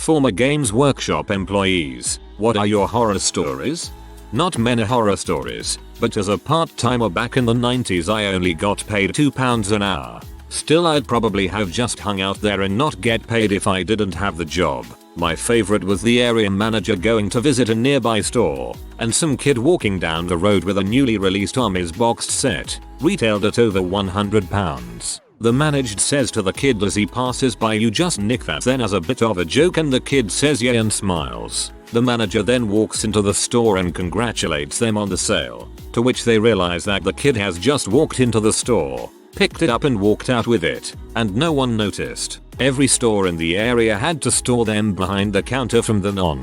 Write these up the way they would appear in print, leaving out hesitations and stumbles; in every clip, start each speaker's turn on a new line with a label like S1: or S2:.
S1: Former Games Workshop employees, what are your horror stories? Not many horror stories, but as a part-timer back in the 90s I only got paid £2 an hour. Still, I'd probably have just hung out there and not get paid if I didn't have the job. My favorite was the area manager going to visit a nearby store, and some kid walking down the road with a newly released Army's boxed set, retailed at over £100. The manager says to the kid as he passes by, "You just nick that," then as a bit of a joke, and the kid says yeah and smiles. The manager then walks into the store and congratulates them on the sale, to which they realize that the kid has just walked into the store, picked it up and walked out with it, and no one noticed. Every store in the area had to store them behind the counter from then on.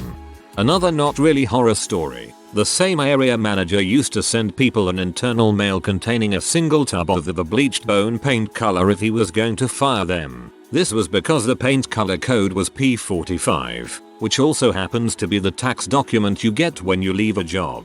S1: Another not really horror story. The same area manager used to send people an internal mail containing a single tub of the bleached bone paint color if he was going to fire them. This was because the paint color code was P45, which also happens to be the tax document you get when you leave a job.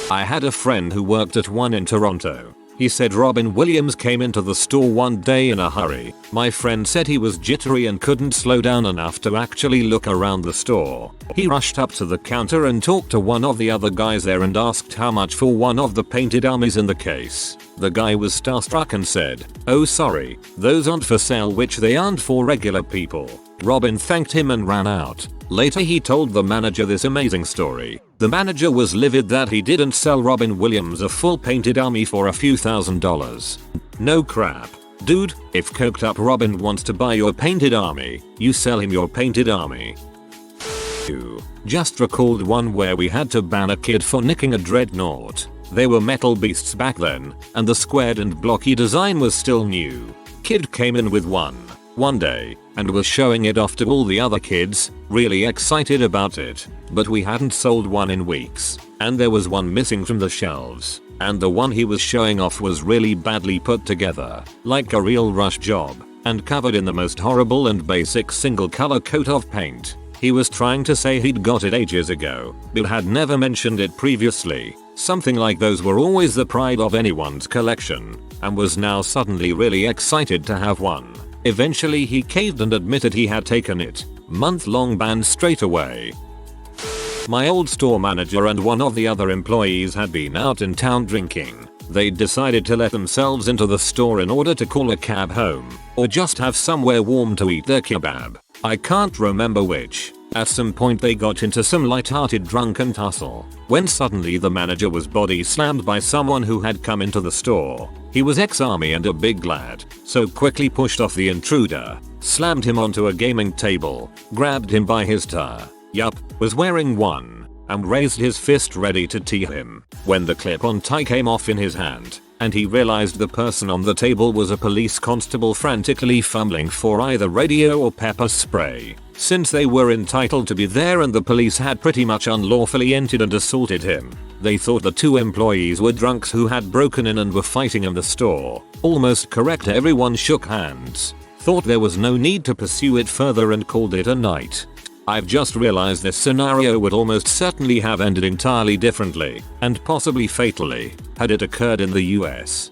S1: I had a friend who worked at one in Toronto. He said Robin Williams came into the store one day in a hurry. My friend said he was jittery and couldn't slow down enough to actually look around the store. He rushed up to the counter and talked to one of the other guys there and asked how much for one of the painted dummies in the case. The guy was starstruck and said, "Oh sorry, those aren't for sale," which they aren't for regular people. Robin thanked him and ran out. Later he told the manager this amazing story. The manager was livid that he didn't sell Robin Williams a full painted army for a few $1,000s. No crap. Dude, if coked up Robin wants to buy your painted army, you sell him your painted army. Just recalled one where we had to ban a kid for nicking a dreadnought. They were metal beasts back then, and the squared and blocky design was still new. Kid came in with one day, and was showing it off to all the other kids, really excited about it. But we hadn't sold one in weeks, and there was one missing from the shelves, and the one he was showing off was really badly put together, like a real rush job, and covered in the most horrible and basic single color coat of paint. He was trying to say he'd got it ages ago, but had never mentioned it previously. Something like those were always the pride of anyone's collection, and was now suddenly really excited to have one. Eventually he caved and admitted he had taken it. Month-long ban straight away. My old store manager and one of the other employees had been out in town drinking. They decided to let themselves into the store in order to call a cab home, or just have somewhere warm to eat their kebab. I can't remember which. At some point they got into some light-hearted drunken tussle, when suddenly the manager was body slammed by someone who had come into the store. He was ex-army and a big lad, so quickly pushed off the intruder, slammed him onto a gaming table, grabbed him by his tie, was wearing one, and raised his fist ready to tee him, when the clip-on tie came off in his hand, and he realized the person on the table was a police constable frantically fumbling for either radio or pepper spray. Since they were entitled to be there and the police had pretty much unlawfully entered and assaulted him, they thought the two employees were drunks who had broken in and were fighting in the store. Almost correct. Everyone shook hands, thought there was no need to pursue it further and called it a night. I've just realized this scenario would almost certainly have ended entirely differently, and possibly fatally, had it occurred in the US.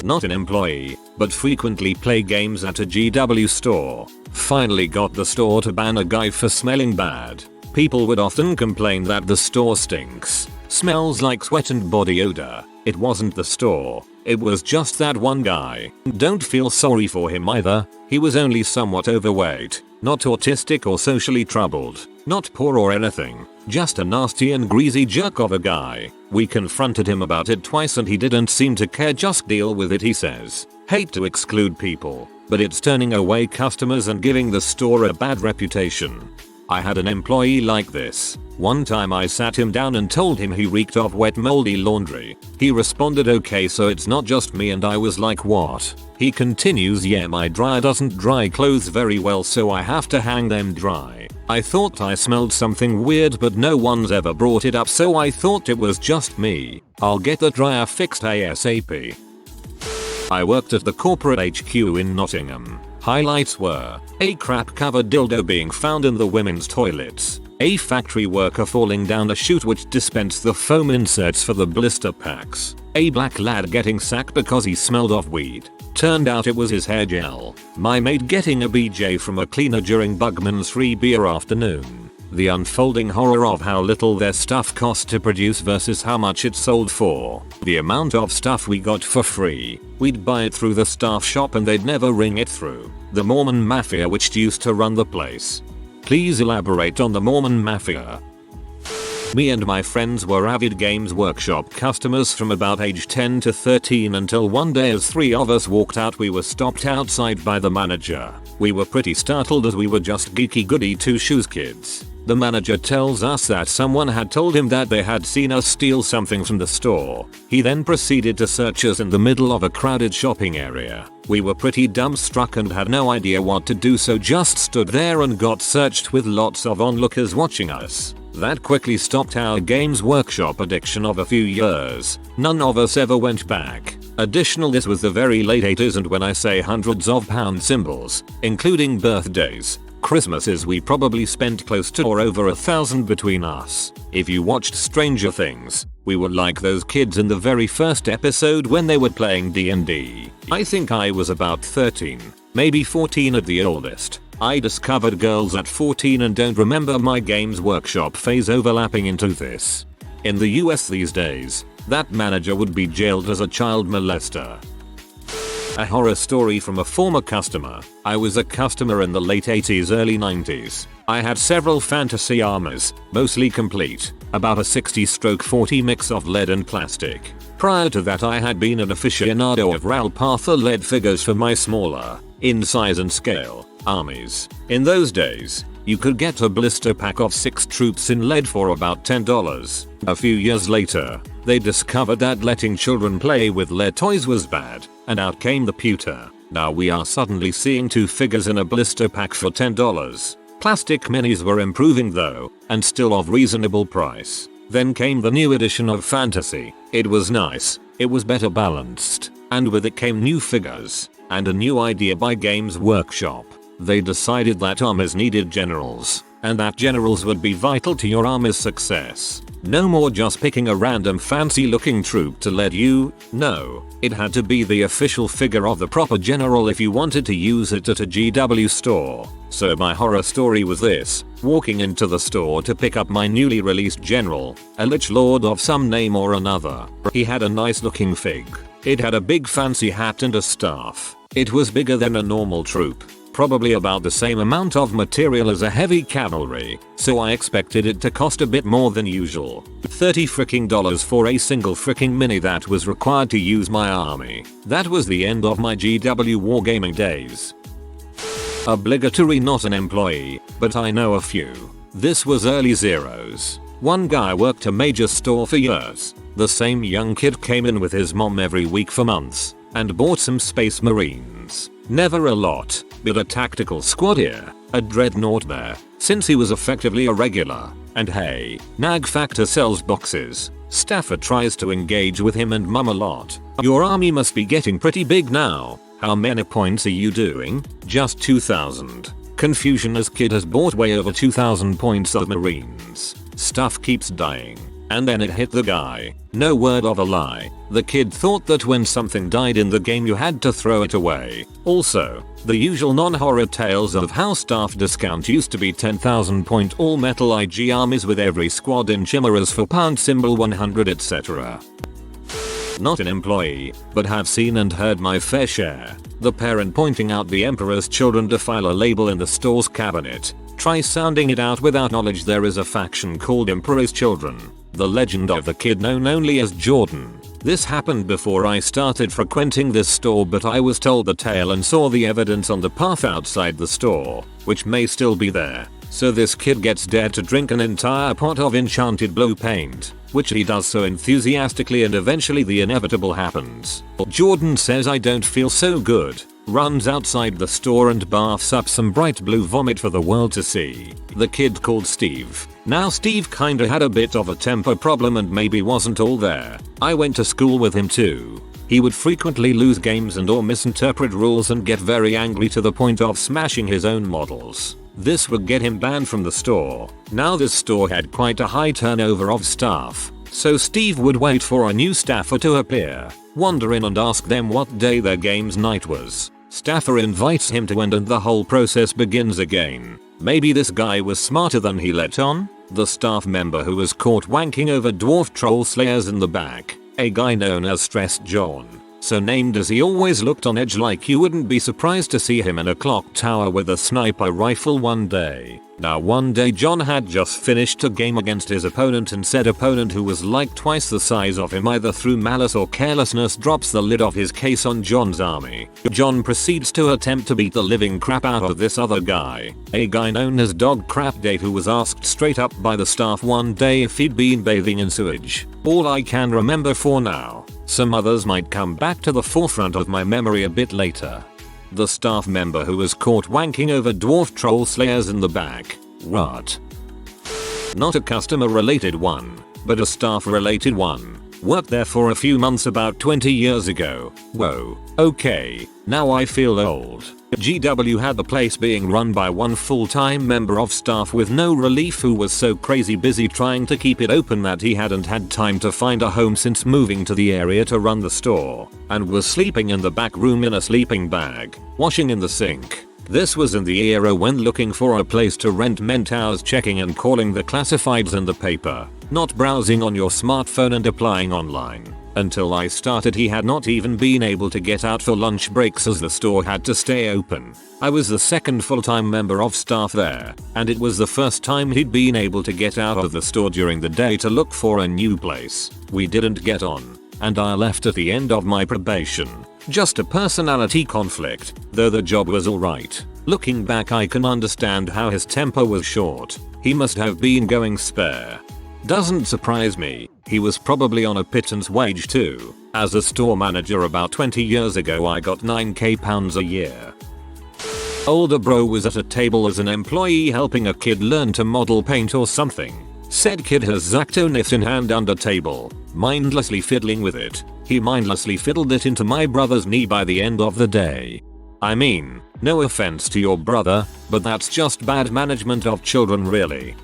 S1: Not an employee, but frequently play games at a GW store. Finally got the store to ban a guy for smelling bad. People would often complain that the store stinks, smells like sweat and body odor. It wasn't the store, it was just that one guy. Don't feel sorry for him either. He was only somewhat overweight, not autistic or socially troubled, not poor or anything, just a nasty and greasy jerk of a guy. We confronted him about it twice and he didn't seem to care. Just deal with it, he says. Hate to exclude people, but it's turning away customers and giving the store a bad reputation. I had an employee like this. One time I sat him down and told him he reeked of wet moldy laundry. He responded, "Okay, so it's not just me," and I was like, "What?" He continues, "Yeah, my dryer doesn't dry clothes very well, so I have to hang them dry." I thought I smelled something weird, but no one's ever brought it up, so I thought it was just me. I'll get the dryer fixed ASAP. I worked at the corporate HQ in Nottingham. Highlights were a crap-covered dildo being found in the women's toilets, a factory worker falling down a chute which dispensed the foam inserts for the blister packs, a black lad getting sacked because he smelled of weed, Turned out it was his hair gel. My mate getting a BJ from a cleaner during Bugman's free beer afternoon. The unfolding horror of how little their stuff cost to produce versus how much it sold for. The amount of stuff we got for free. We'd buy it through the staff shop and they'd never ring it through. The Mormon Mafia which used to run the place. Please elaborate on the Mormon Mafia. Me and my friends were avid Games Workshop customers from about age 10 to 13 until one day as 3 of us walked out we were stopped outside by the manager. We were pretty startled as we were just geeky goody 2 shoes kids. The manager tells us that someone had told him that they had seen us steal something from the store. He then proceeded to search us in the middle of a crowded shopping area. We were pretty dumbstruck and had no idea what to do, so just stood there and got searched with lots of onlookers watching us. That quickly stopped our Games Workshop addiction of a few years. None of us ever went back. Additional, this was the very late 80s, and when I say hundreds of pound symbols, including birthdays, Christmases, we probably spent close to or over 1,000 between us. If you watched Stranger Things, we were like those kids in the very first episode when they were playing D&D. I think I was about 13, maybe 14 at the oldest. I discovered girls at 14 and don't remember my Games Workshop phase overlapping into this. In the US these days, that manager would be jailed as a child molester. A horror story from a former customer. I was a customer in the late 80s, early 90s. I had several fantasy armors, mostly complete, about a 60/40 mix of lead and plastic. Prior to that I had been an aficionado of Ralpatha lead figures for my smaller, in size and scale, armies. In those days, you could get a blister pack of 6 troops in lead for about $10. A few years later, they discovered that letting children play with lead toys was bad, and out came the pewter. Now we are suddenly seeing 2 figures in a blister pack for $10. Plastic minis were improving though, and still of reasonable price. Then came the new edition of Fantasy. It was nice, it was better balanced, and with it came new figures, and a new idea by Games Workshop. They decided that armies needed generals, and that generals would be vital to your army's success. No more just picking a random fancy looking troop to lead you, no, it had to be the official figure of the proper general if you wanted to use it at a GW store. So my horror story was this: walking into the store to pick up my newly released general, a lich lord of some name or another. He had a nice looking fig. It had a big fancy hat and a staff. It was bigger than a normal troop. Probably about the same amount of material as a heavy cavalry, so I expected it to cost a bit more than usual. $30 for a single fricking mini that was required to use my army. That was the end of my GW wargaming days. Obligatory, not an employee, but I know a few. This was early zeros. One guy worked a major store for years. The same young kid came in with his mom every week for months, and bought some Space Marines. Never a lot, but a tactical squad here, a dreadnought there, since he was effectively a regular. And hey, Nag Factor sells boxes. Stafford tries to engage with him and mum a lot. Your army must be getting pretty big now. How many points are you doing? Just 2,000. Confusion as kid has bought way over 2,000 points of Marines. Stuff keeps dying. And then it hit the guy. No word of a lie. The kid thought that when something died in the game you had to throw it away. Also, the usual non-horror tales of how staff discount used to be 10,000 point all metal IG armies with every squad in chimeras for pound symbol 100 etc. Not an employee, but have seen and heard my fair share. The parent pointing out the emperor's children defile a label in the store's cabinet. Try sounding it out without knowledge. There is a faction called Emperor's Children. The legend of the kid known only as Jordan. This happened before I started frequenting this store, but I was told the tale and saw the evidence on the path outside the store, which may still be there. So this kid gets dared to drink an entire pot of enchanted blue paint, which he does so enthusiastically, and eventually the inevitable happens. Jordan says, "I don't feel so good," runs outside the store and baths up some bright blue vomit for the world to see. The kid called Steve. Now Steve kinda had a bit of a temper problem and maybe wasn't all there. I went to school with him too. He would frequently lose games and or misinterpret rules and get very angry to the point of smashing his own models. This would get him banned from the store. Now this store had quite a high turnover of staff, So Steve would wait for a new staffer to appear, wander in and ask them what day their games night was. Staffer invites him to and the whole process begins again. Maybe this guy was smarter than he let on? The staff member who was caught wanking over dwarf troll slayers in the back, a guy known as Stressed John. So named as he always looked on edge, like you wouldn't be surprised to see him in a clock tower with a sniper rifle one day. Now one day John had just finished a game against his opponent, and said opponent, who was like twice the size of him either through malice or carelessness, drops the lid off his case on John's army. John proceeds to attempt to beat the living crap out of this other guy, a guy known as Dog Crap Dave, who was asked straight up by the staff one day if he'd been bathing in sewage. All I can remember for now. Some others might come back to the forefront of my memory a bit later. The staff member who was caught wanking over dwarf troll slayers in the back. What? Not a customer related one, but a staff related one. Worked there for a few months about 20 years ago. Whoa, okay, now I feel old. GW had the place being run by one full-time member of staff with no relief, who was so crazy busy trying to keep it open that he hadn't had time to find a home since moving to the area to run the store, and was sleeping in the back room in a sleeping bag, washing in the sink. This was in the era when looking for a place to rent meant hours checking and calling the classifieds in the paper, not browsing on your smartphone and applying online. Until I started, he had not even been able to get out for lunch breaks as the store had to stay open. I was the second full-time member of staff there, and it was the first time he'd been able to get out of the store during the day to look for a new place. We didn't get on, and I left at the end of my probation. Just a personality conflict, though the job was alright. Looking back, I can understand how his temper was short. He must have been going spare. Doesn't surprise me, he was probably on a pittance wage too. As a store manager about 20 years ago, I got 9k pounds a year. Older bro was at a table as an employee helping a kid learn to model paint or something. Said kid has Zactonith in hand under table, mindlessly fiddling with it. He mindlessly fiddled it into my brother's knee by the end of the day. I mean, no offense to your brother, but that's just bad management of children really.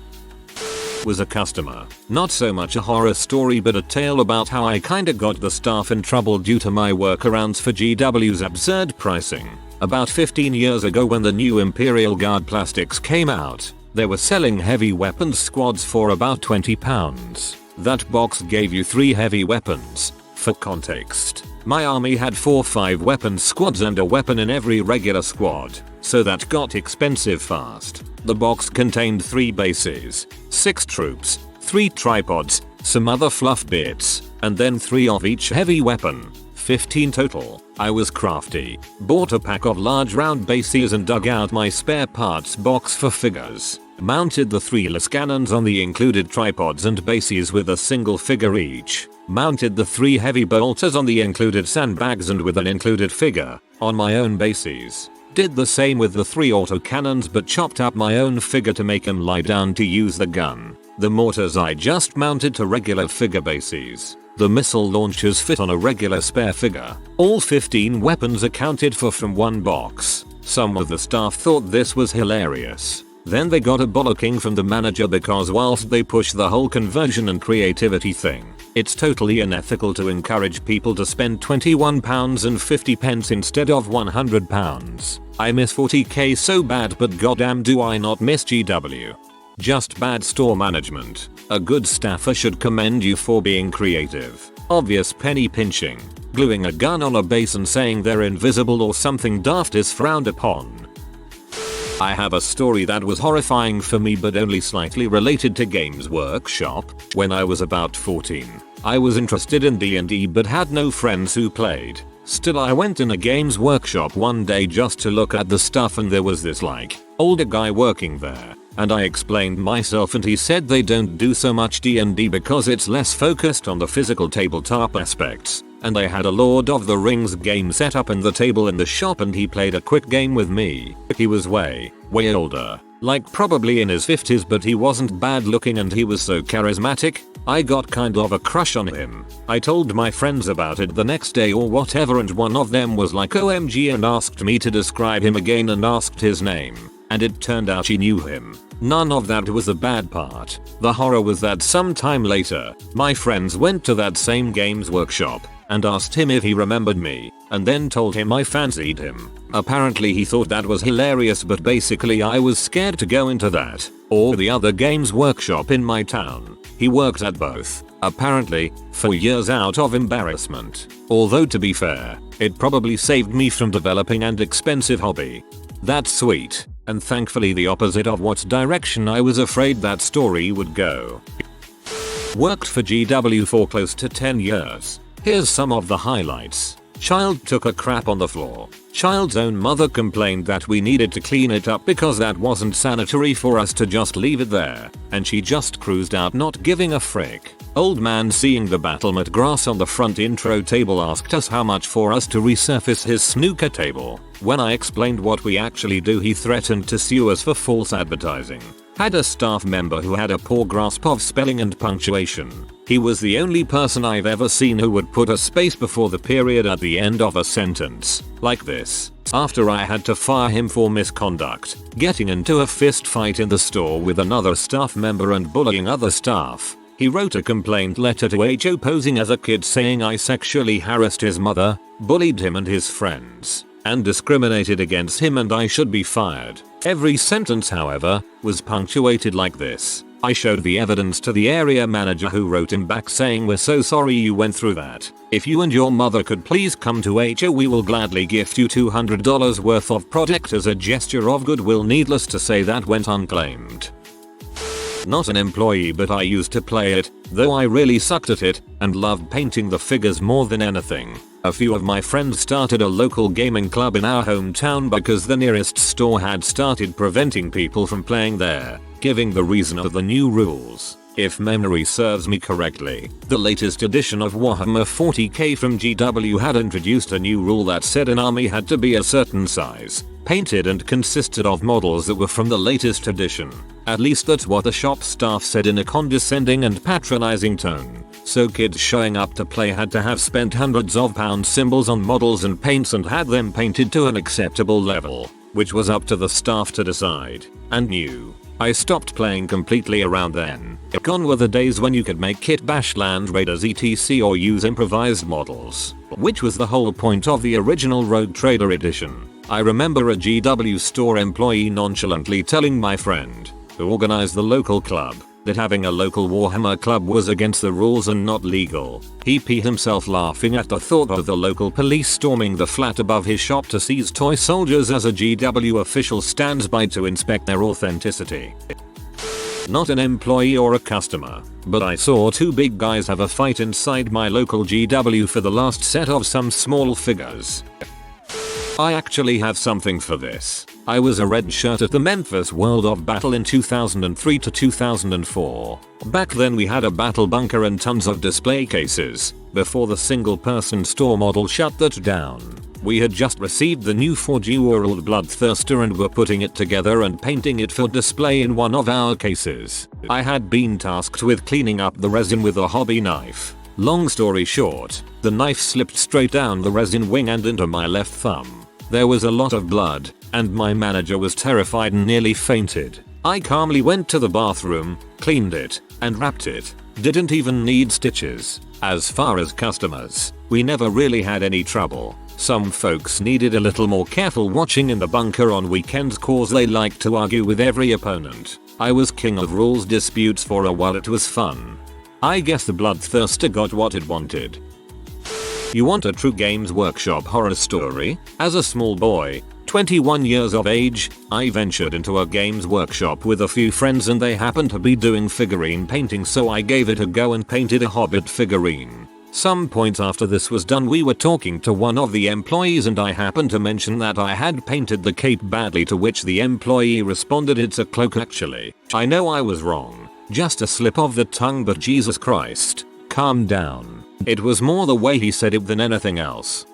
S1: Was a customer. Not so much a horror story, but a tale about how I kinda got the staff in trouble due to my workarounds for GW's absurd pricing. About 15 years ago, when the new Imperial Guard plastics came out, they were selling heavy weapons squads for about £20. That box gave you 3 heavy weapons. For context, my army had 4-5 weapons squads and a weapon in every regular squad, so that got expensive fast. The box contained 3 bases, 6 troops, 3 tripods, some other fluff bits, and then 3 of each heavy weapon. 15 total. I was crafty, bought a pack of large round bases and dug out my spare parts box for figures. Mounted the 3-less cannons on the included tripods and bases with a single figure each. Mounted the 3 heavy bolters on the included sandbags and with an included figure on my own bases. Did the same with the 3 autocannons, but chopped up my own figure to make him lie down to use the gun. The mortars I just mounted to regular figure bases. The missile launchers fit on a regular spare figure. All 15 weapons accounted for from one box. Some of the staff thought this was hilarious. Then they got a bollocking from the manager because whilst they push the whole conversion and creativity thing, it's totally unethical to encourage people to spend £21.50 instead of £100. I miss 40k so bad, but goddamn do I not miss GW. Just bad store management. A good staffer should commend you for being creative. Obvious penny pinching. Gluing a gun on a base and saying they're invisible or something daft is frowned upon. I have a story that was horrifying for me but only slightly related to Games Workshop. When I was about 14, I was interested in D&D but had no friends who played. Still, I went in a Games Workshop one day just to look at the stuff, and there was this older guy working there. And I explained myself, and he said they don't do so much D&D because it's less focused on the physical tabletop aspects. And they had a Lord of the Rings game set up in the table in the shop, and he played a quick game with me. He was way older. Like probably in his 50s, but he wasn't bad looking and he was so charismatic. I got kind of a crush on him. I told my friends about it the next day or whatever, and one of them was like OMG and asked me to describe him again and asked his name. and it turned out she knew him. None of that was the bad part. The horror was that sometime later, my friends went to that same games workshop and asked him if he remembered me, and then told him I fancied him. Apparently he thought that was hilarious, but basically I was scared to go into that or the other games workshop in my town. He worked at both, apparently, for years out of embarrassment. Although to be fair, it probably saved me from developing an expensive hobby. That's sweet, and thankfully the opposite of what direction I was afraid that story would go. Worked for GW for close to 10 years. Here's some of the highlights. Child took a crap on the floor. Child's own mother complained that we needed to clean it up because that wasn't sanitary for us to just leave it there, and she just cruised out not giving a frick. Old man, seeing the battlement grass on the front intro table, asked us how much for us to resurface his snooker table. When I explained what we actually do, he threatened to sue us for false advertising. Had a staff member who had a poor grasp of spelling and punctuation. He was the only person I've ever seen who would put a space before the period at the end of a sentence, like this. After I had to fire him for misconduct, getting into a fist fight in the store with another staff member and bullying other staff, he wrote a complaint letter to HO posing as a kid saying I sexually harassed his mother, bullied him and his friends, and discriminated against him and I should be fired. Every sentence, however, was punctuated like this. I showed the evidence to the area manager, who wrote him back saying, "We're so sorry you went through that. If you and your mother could please come to HO, we will gladly gift you $200 worth of product as a gesture of goodwill." Needless to say, that went unclaimed. Not an employee, but I used to play it, though I really sucked at it and loved painting the figures more than anything. A few of my friends started a local gaming club in our hometown because the nearest store had started preventing people from playing there, giving the reason of the new rules. If memory serves me correctly, the latest edition of Warhammer 40k from GW had introduced a new rule that said an army had to be a certain size, painted, and consisted of models that were from the latest edition. At least that's what the shop staff said in a condescending and patronizing tone. So kids showing up to play had to have spent hundreds of pounds symbols on models and paints and had them painted to an acceptable level, which was up to the staff to decide. And new. I stopped playing completely around then. Gone were the days when you could make kit bash land raiders etc. or use improvised models, which was the whole point of the original Rogue Trader edition. I remember a GW store employee nonchalantly telling my friend, who organized the local club, that having a local Warhammer club was against the rules and not legal. He peed himself laughing at the thought of the local police storming the flat above his shop to seize toy soldiers as a GW official stands by to inspect their authenticity. Not an employee or a customer, but I saw two big guys have a fight inside my local GW for the last set of some small figures. I actually have something for this. I was a red shirt at the Memphis World of Battle in 2003 to 2004. Back then we had a battle bunker and tons of display cases, before the single person store model shut that down. We had just received the new 4G World Bloodthirster and were putting it together and painting it for display in one of our cases. I had been tasked with cleaning up the resin with a hobby knife. Long story short, the knife slipped straight down the resin wing and into my left thumb. There was a lot of blood, and my manager was terrified and nearly fainted. I calmly went to the bathroom, cleaned it, and wrapped it. Didn't even need stitches. As far as customers, we never really had any trouble. Some folks needed a little more careful watching in the bunker on weekends cause they liked to argue with every opponent. I was king of rules disputes for a while. It was fun. I guess the Bloodthirster got what it wanted. You want a true Games Workshop horror story? As a small boy, 21 years of age, I ventured into a Games Workshop with a few friends and they happened to be doing figurine painting, so I gave it a go and painted a Hobbit figurine. Some point after this was done, we were talking to one of the employees and I happened to mention that I had painted the cape badly, to which the employee responded, "It's a cloak actually." I know I was wrong. Just a slip of the tongue, but Jesus Christ, calm down. It was more the way he said it than anything else.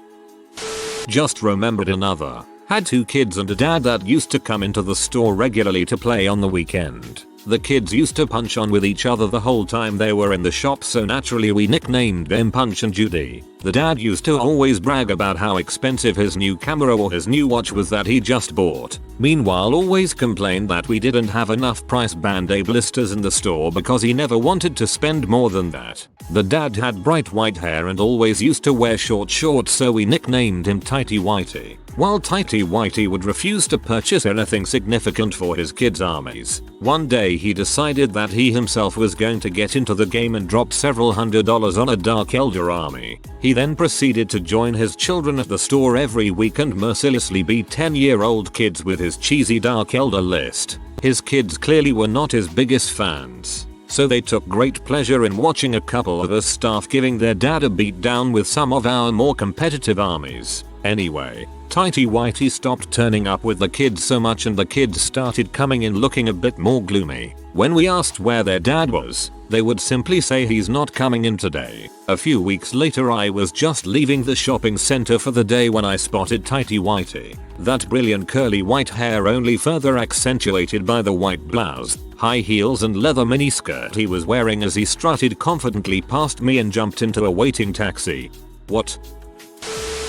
S1: Just remembered another. Had two kids and a dad that used to come into the store regularly to play on the weekend. The kids used to punch on with each other the whole time they were in the shop, so naturally we nicknamed them Punch and Judy. The dad used to always brag about how expensive his new camera or his new watch was that he just bought. Meanwhile always complained that we didn't have enough price band-aid listers in the store because he never wanted to spend more than that. The dad had bright white hair and always used to wear short shorts, so we nicknamed him Tighty Whitey. While Tighty Whitey would refuse to purchase anything significant for his kids' armies, one day he decided that he himself was going to get into the game and dropped several $100s on a Dark Elder army. He then proceeded to join his children at the store every week and mercilessly beat 10-year-old kids with his cheesy Dark Elder list. His kids clearly were not his biggest fans, so they took great pleasure in watching a couple of us staff giving their dad a beat down with some of our more competitive armies. Anyway, Tighty Whitey stopped turning up with the kids so much and the kids started coming in looking a bit more gloomy. When we asked where their dad was, they would simply say he's not coming in today. A few weeks later I was just leaving the shopping center for the day when I spotted Tighty Whitey. That brilliant curly white hair only further accentuated by the white blouse, high heels and leather miniskirt he was wearing as he strutted confidently past me and jumped into a waiting taxi. What?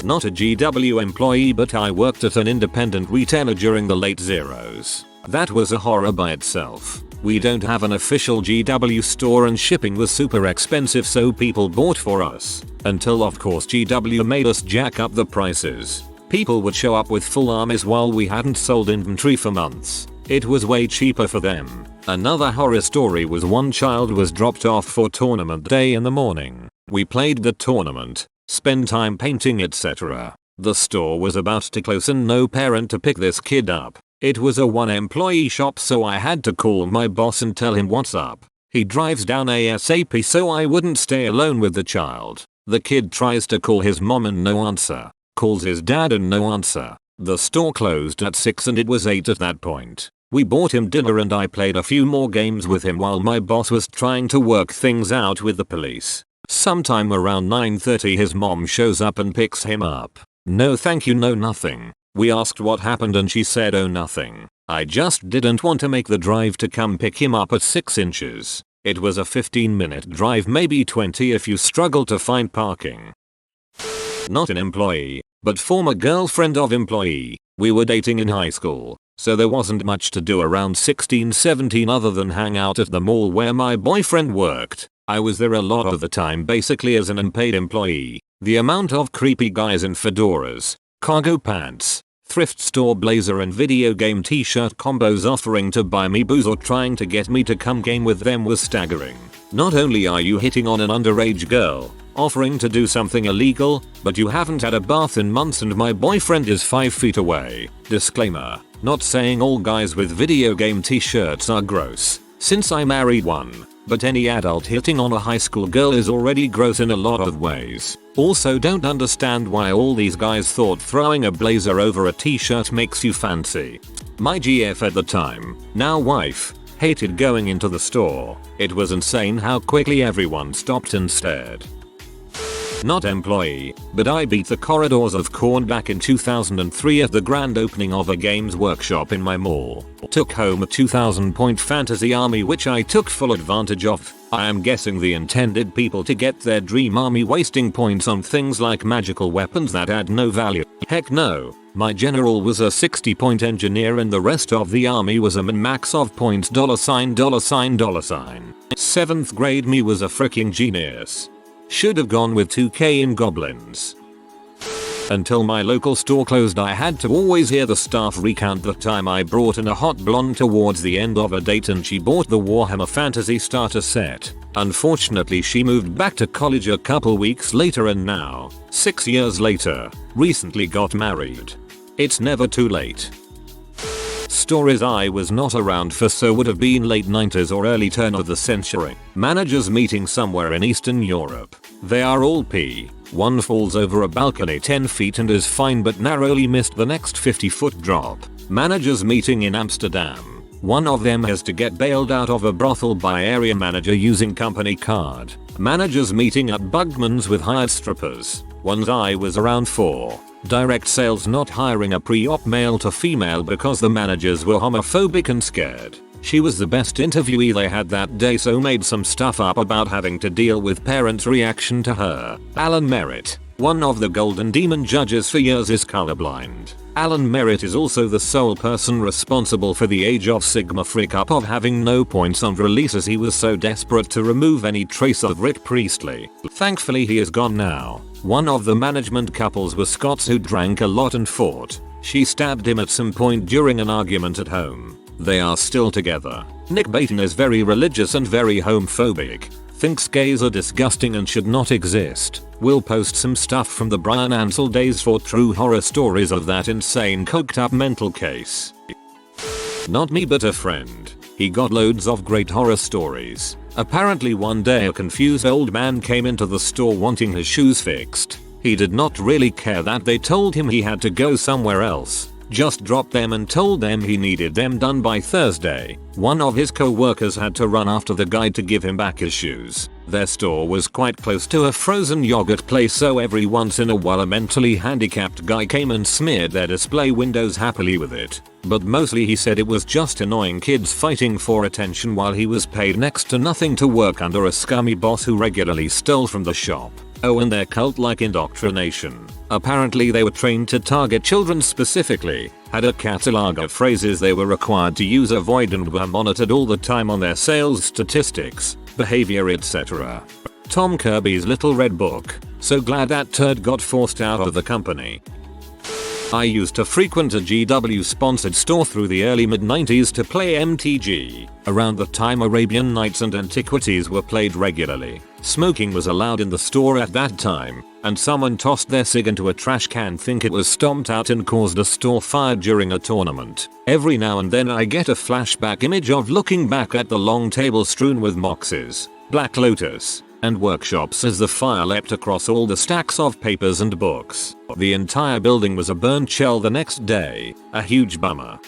S1: Not a GW employee, but I worked at an independent retailer during the late zeros. That was a horror by itself. We don't have an official GW store and shipping was super expensive, so people bought for us. Until of course GW made us jack up the prices. People would show up with full armies while we hadn't sold inventory for months. It was way cheaper for them. Another horror story was one child was dropped off for tournament day in the morning. We played the tournament, spend time painting, etc. The store was about to close and no parent to pick this kid up. It was a one employee shop, so I had to call my boss and tell him what's up. He drives down ASAP so I wouldn't stay alone with the child. The kid tries to call his mom and no answer. Calls his dad and no answer. The store closed at 6 and it was 8 at that point. We bought him dinner and I played a few more games with him while my boss was trying to work things out with the police. Sometime around 9:30 his mom shows up and picks him up. No thank you, no nothing. We asked what happened and she said oh nothing. I just didn't want to make the drive to come pick him up at 6 inches. It was a 15-minute drive, maybe 20 if you struggle to find parking. Not an employee, but former girlfriend of employee. We were dating in high school, so there wasn't much to do around 16-17 other than hang out at the mall where my boyfriend worked. I was there a lot of the time basically as an unpaid employee. The amount of creepy guys in fedoras, cargo pants, thrift store blazer and video game t-shirt combos offering to buy me booze or trying to get me to come game with them was staggering. Not only are you hitting on an underage girl, offering to do something illegal, but you haven't had a bath in months and my boyfriend is 5 feet away. Disclaimer, not saying all guys with video game t-shirts are gross, since I married one. But any adult hitting on a high school girl is already gross in a lot of ways. Also don't understand why all these guys thought throwing a blazer over a t-shirt makes you fancy. My GF at the time, now wife, hated going into the store. It was insane how quickly everyone stopped and stared. Not employee, but I beat the corridors of Corn back in 2003 at the grand opening of a games workshop in my mall. Took home a 2000 point fantasy army which I took full advantage of. I am guessing the intended people to get their dream army wasting points on things like magical weapons that add no value. Heck no. My general was a 60 point engineer and the rest of the army was a min-max of points $$. 7th grade me was a freaking genius. Should have gone with 2k in goblins. Until my local store closed I had to always hear the staff recount the time I brought in a hot blonde towards the end of a date and she bought the Warhammer Fantasy starter set. Unfortunately she moved back to college a couple weeks later and now, 6 years later, recently got married. It's never too late. Stories I was not around for, so would have been late 90s or early turn of the century. Managers meeting somewhere in Eastern Europe. They are all P. One falls over a balcony 10 feet and is fine but narrowly missed the next 50-foot drop. Managers meeting in Amsterdam. One of them has to get bailed out of a brothel by area manager using company card. Managers meeting at Bugman's with hired strippers. One's I was around 4. Direct sales not hiring a pre-op male to female because the managers were homophobic and scared. She was the best interviewee they had that day, so made some stuff up about having to deal with parents' reaction to her. Alan Merritt. One of the Golden Demon judges for years is colorblind. Alan Merritt is also the sole person responsible for the Age of Sigmar freak-up of having no points on release, as he was so desperate to remove any trace of Rick Priestley. Thankfully he is gone now. One of the management couples was Scots, who drank a lot and fought. She stabbed him at some point during an argument at home. They are still together. Nick Baton is very religious and very homophobic. Thinks gays are disgusting and should not exist. We'll post some stuff from the Brian Ansell days for true horror stories of that insane coked up mental case. Not me, but a friend. He got loads of great horror stories. Apparently one day a confused old man came into the store wanting his shoes fixed. He did not really care that they told him he had to go somewhere else. Just dropped them and told them he needed them done by Thursday. One of his co-workers had to run after the guy to give him back his shoes. Their store was quite close to a frozen yogurt place, so every once in a while a mentally handicapped guy came and smeared their display windows happily with it. But mostly he said it was just annoying kids fighting for attention while he was paid next to nothing to work under a scummy boss who regularly stole from the shop. Oh, and their cult-like indoctrination. Apparently they were trained to target children specifically, had a catalog of phrases they were required to use, avoid, and were monitored all the time on their sales statistics, behavior, etc. Tom Kirby's Little Red Book. So glad that turd got forced out of the company. I used to frequent a GW sponsored store through the early mid-90s to play MTG. Around the time Arabian Nights and Antiquities were played regularly. Smoking was allowed in the store at that time, and someone tossed their cig into a trash can, think it was stomped out, and caused a store fire during a tournament. Every now and then I get a flashback image of looking back at the long table strewn with Moxes, Black Lotus, and Workshops as the fire leapt across all the stacks of papers and books. The entire building was a burnt shell the next day. A huge bummer.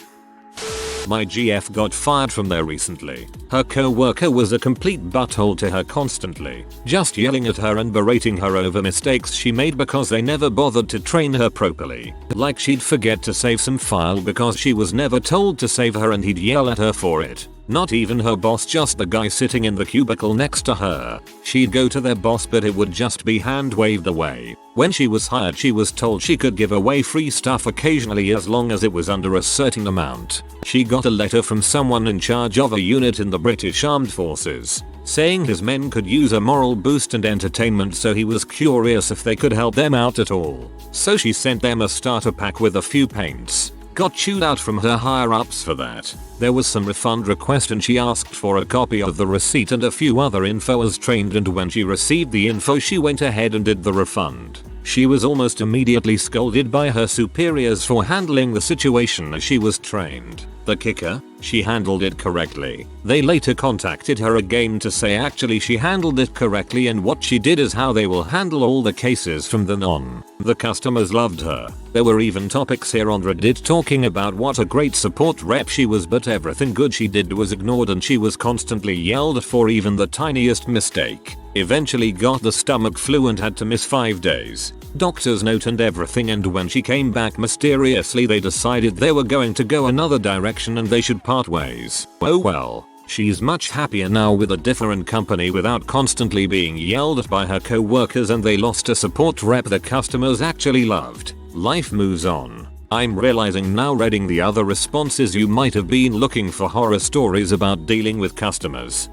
S1: My GF got fired from there recently. Her co-worker was a complete butthole to her constantly, just yelling at her and berating her over mistakes she made because they never bothered to train her properly. Like she'd forget to save some file because she was never told to save her and he'd yell at her for it. Not even her boss, just the guy sitting in the cubicle next to her. She'd go to their boss, but it would just be hand waved away. When she was hired she was told she could give away free stuff occasionally as long as it was under a certain amount. She got a letter from someone in charge of a unit in the British Armed Forces, saying his men could use a moral boost and entertainment, so he was curious if they could help them out at all. So she sent them a starter pack with a few paints. Got chewed out from her higher ups for that. There was some refund request and she asked for a copy of the receipt and a few other info as trained, and when she received the info she went ahead and did the refund. She was almost immediately scolded by her superiors for handling the situation as she was trained. The kicker? She handled it correctly. They later contacted her again to say actually she handled it correctly and what she did is how they will handle all the cases from then on. The customers loved her. There were even topics here on Reddit talking about what a great support rep she was, but everything good she did was ignored and she was constantly yelled at for even the tiniest mistake. Eventually got the stomach flu and had to miss 5 days. Doctor's note and everything, and when she came back mysteriously they decided they were going to go another direction and they should part ways. Oh well. She's much happier now with a different company without constantly being yelled at by her co-workers, and they lost a support rep the customers actually loved. Life moves on. I'm realizing now reading the other responses you might have been looking for horror stories about dealing with customers.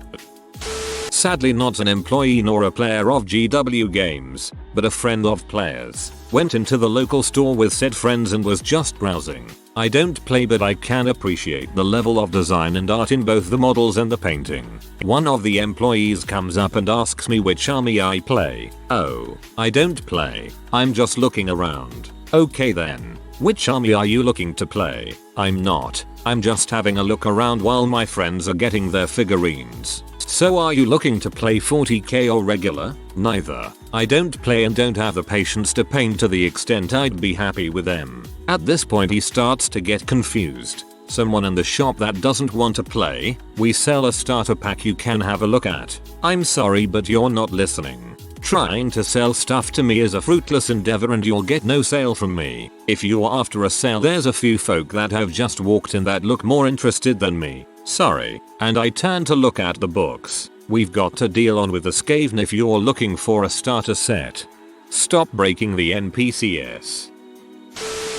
S1: Sadly not an employee nor a player of GW games, but a friend of players. Went into the local store with said friends and was just browsing. I don't play, but I can appreciate the level of design and art in both the models and the painting. One of the employees comes up and asks me which army I play. Oh, I don't play. I'm just looking around. Okay then. Which army are you looking to play? I'm not. I'm just having a look around while my friends are getting their figurines. So are you looking to play 40k or regular? Neither. I don't play and don't have the patience to paint to the extent I'd be happy with them. At this point he starts to get confused. Someone in the shop that doesn't want to play? We sell a starter pack you can have a look at. I'm sorry, but you're not listening. Trying to sell stuff to me is a fruitless endeavor and you'll get no sale from me. If you're after a sale, there's a few folk that have just walked in that look more interested than me. Sorry. And I turn to look at the books. We've got a deal on with the Skaven if you're looking for a starter set. Stop breaking the NPCs.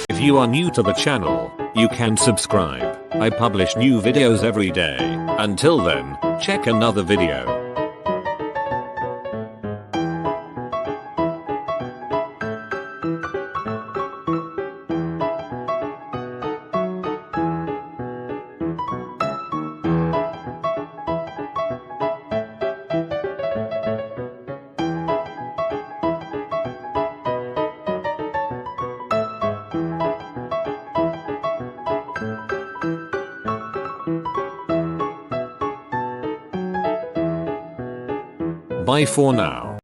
S1: If you are new to the channel, you can subscribe. I publish new videos every day. Until then, check another video. Bye for now.